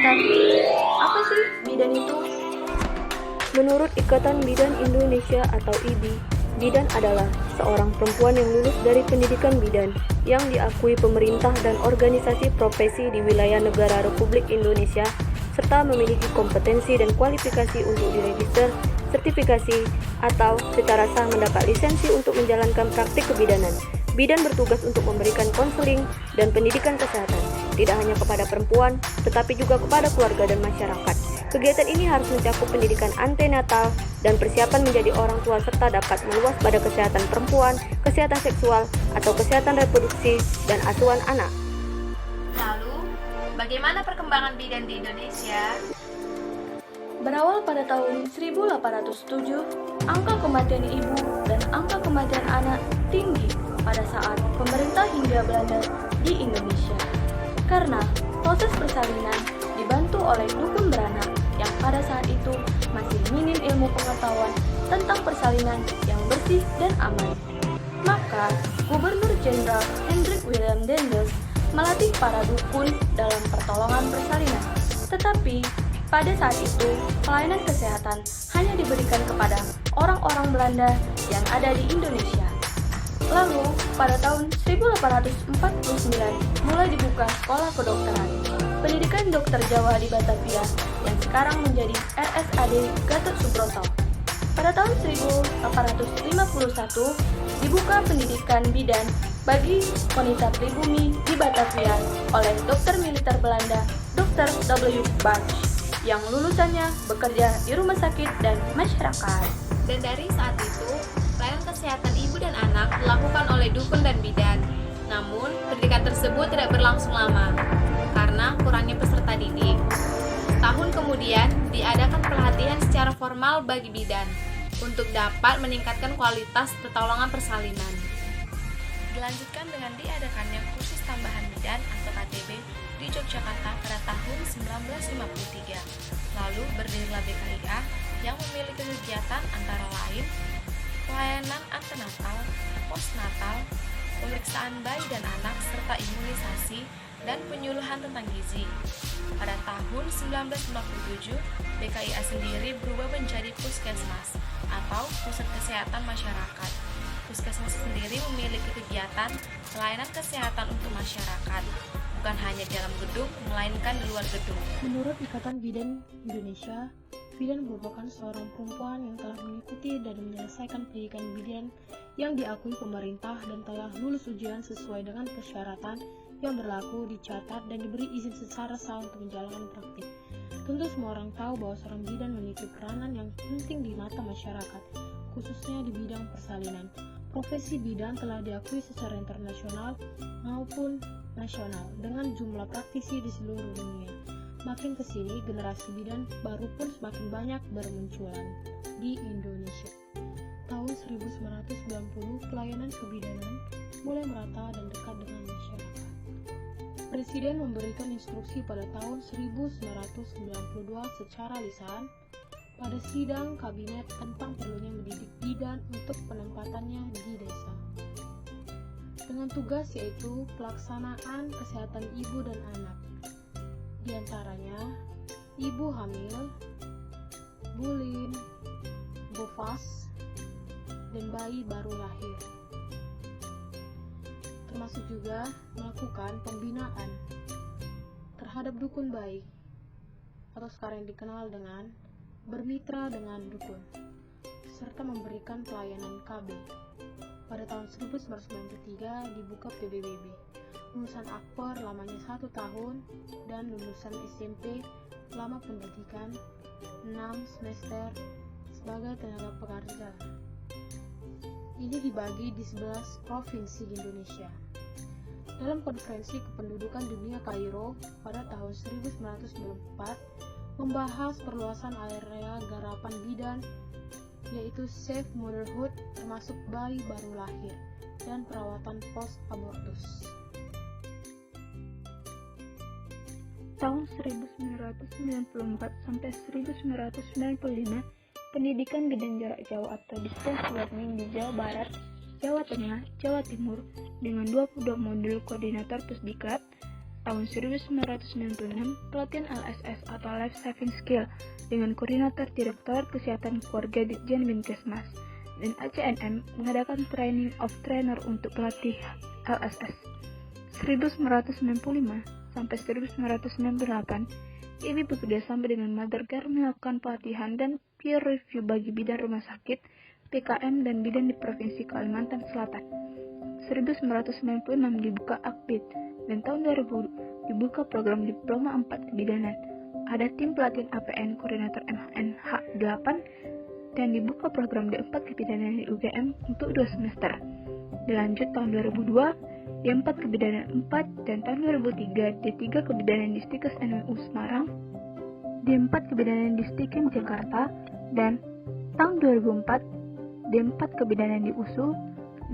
Sebentar, apa sih bidan itu? Menurut Ikatan Bidan Indonesia atau IBI, bidan adalah seorang perempuan yang lulus dari pendidikan bidan yang diakui pemerintah dan organisasi profesi di wilayah negara Republik Indonesia serta memiliki kompetensi dan kualifikasi untuk diregister, sertifikasi, atau secara sah mendapat lisensi untuk menjalankan praktik kebidanan. Bidan bertugas untuk memberikan konseling dan pendidikan kesehatan, tidak hanya kepada perempuan, tetapi juga kepada keluarga dan masyarakat. Kegiatan ini harus mencakup pendidikan antenatal dan persiapan menjadi orang tua serta dapat meluas pada kesehatan perempuan, kesehatan seksual, atau kesehatan reproduksi dan asuhan anak. Lalu, bagaimana perkembangan bidan di Indonesia? Berawal pada tahun 1807, angka kematian ibu dan angka kematian anak tinggi pada saat pemerintah Hindia Belanda di Indonesia. Karena proses persalinan dibantu oleh dukun beranak yang pada saat itu masih minim ilmu pengetahuan tentang persalinan yang bersih dan aman. Maka, Gubernur Jenderal Hendrik Willem Daendels melatih para dukun dalam pertolongan persalinan. Tetapi, pada saat itu, pelayanan kesehatan hanya diberikan kepada orang-orang Belanda yang ada di Indonesia. Lalu, pada tahun 1849, mulai dibuka sekolah kedokteran. Pendidikan dokter Jawa di Batavia yang sekarang menjadi RSAD Gatot Subroto. Pada tahun 1851, dibuka pendidikan bidan bagi wanita pribumi di Batavia oleh dokter militer Belanda, Dr. W. Bach, yang lulusannya bekerja di rumah sakit dan masyarakat. Dan dari saat itu, pelayanan kesehatan ibu dan anak dilakukan oleh dukun dan bidan. Namun, pendidikan tersebut tidak berlangsung lama karena kurangnya peserta didik. Tahun kemudian, diadakan pelatihan secara formal bagi bidan untuk dapat meningkatkan kualitas pertolongan persalinan. Dilanjutkan dengan diadakannya kursus tambahan bidan atau KTB di Yogyakarta pada tahun 1953. Lalu berdirilah BKIA yang memiliki kegiatan antara lain pelayanan antenatal, postnatal, pemeriksaan bayi dan anak, serta imunisasi dan penyuluhan tentang gizi. Pada tahun 1957, BKIA sendiri berubah menjadi puskesmas atau pusat kesehatan masyarakat. Puskesmas sendiri memiliki kegiatan pelayanan kesehatan untuk masyarakat, bukan hanya di dalam gedung, melainkan di luar gedung. Menurut Ikatan Bidan Indonesia, bidan merupakan seorang perempuan yang telah mengikuti dan menyelesaikan pendidikan bidan yang diakui pemerintah dan telah lulus ujian sesuai dengan persyaratan yang berlaku, dicatat, dan diberi izin secara sah untuk menjalankan praktik. Tentu semua orang tahu bahwa seorang bidan memiliki peranan yang penting di mata masyarakat, khususnya di bidang persalinan. Profesi bidan telah diakui secara internasional maupun nasional dengan jumlah praktisi di seluruh dunia. Makin kesini, generasi bidan baru pun semakin banyak bermunculan di Indonesia. Tahun 1990, pelayanan kebidanan mulai merata dan dekat dengan masyarakat. Presiden memberikan instruksi pada tahun 1992 secara lisan pada sidang kabinet tentang perlunya mendidik bidan untuk penempatannya di desa. Dengan tugas yaitu pelaksanaan kesehatan ibu dan anak. Di antaranya, ibu hamil, bulin, bofas, dan bayi baru lahir. Termasuk juga melakukan pembinaan terhadap dukun bayi, atau sekarang dikenal dengan bermitra dengan dukun, serta memberikan pelayanan KB. Pada tahun 1993 dibuka PBBB. Lulusan akper lamanya 1 tahun dan lulusan SMP lama pendidikan 6 semester sebagai tenaga pekerja. Ini dibagi di 11 provinsi di Indonesia. Dalam konferensi kependudukan dunia Kairo pada tahun 1994 membahas perluasan area garapan bidan, yaitu safe motherhood termasuk bayi baru lahir dan perawatan post abortus. Tahun 1994 sampai 1995, pendidikan bidan jarak jauh atau distance learning di Jawa Barat, Jawa Tengah, Jawa Timur dengan 22 modul koordinator Pusdiklat tahun 1996 pelatihan LSS atau Life Saving Skill dengan Koordinator Direktorat Kesehatan Keluarga Ditjen Minkesmas, dan ACNM mengadakan Training of Trainer untuk pelatih LSS. 1995 sampai 1998, IBI bekerjasama dengan Mothercare melakukan pelatihan dan peer review bagi bidan rumah sakit, PKM, dan bidan di Provinsi Kalimantan Selatan. 1996 dibuka Akbid, dan tahun 2000 dibuka program Diploma 4 Kebidanan. Ada tim pelatihan APN Koordinator MNH 8 dan dibuka program D4 Kebidanan di UGM untuk 2 semester. Dilanjut tahun 2002, D4 Kebidanan 4, dan tahun 2003 D3 Kebidanan di Stikes NMU Semarang, D4 Kebidanan di Stikim Jakarta, dan tahun 2004 D4 Kebidanan di USU,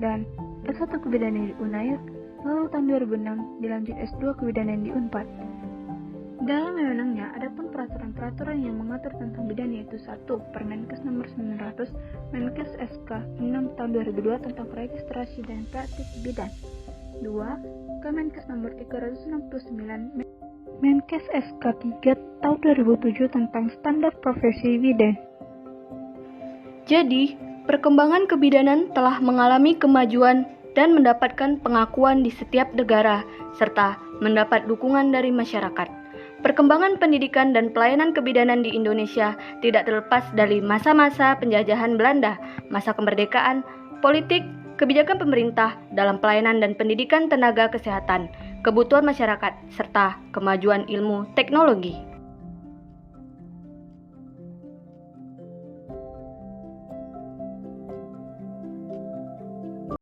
dan S1 Kebidanan di UNAIR, lalu tahun 2006 dilanjut S2 Kebidanan di UNPAD. Dalam wewenangnya, ada pun peraturan-peraturan yang mengatur tentang bidan yaitu 1. Permenkes nomor 900, Menkes SK 6 tahun 2002 tentang registrasi dan praktik bidan. 2. Kemenkes nomor 369, Menkes SK 3 tahun 2007 tentang standar profesi bidan. Jadi, perkembangan kebidanan telah mengalami kemajuan dan mendapatkan pengakuan di setiap negara, serta mendapat dukungan dari masyarakat. Perkembangan pendidikan dan pelayanan kebidanan di Indonesia tidak terlepas dari masa-masa penjajahan Belanda, masa kemerdekaan, politik, kebijakan pemerintah dalam pelayanan dan pendidikan tenaga kesehatan, kebutuhan masyarakat, serta kemajuan ilmu teknologi.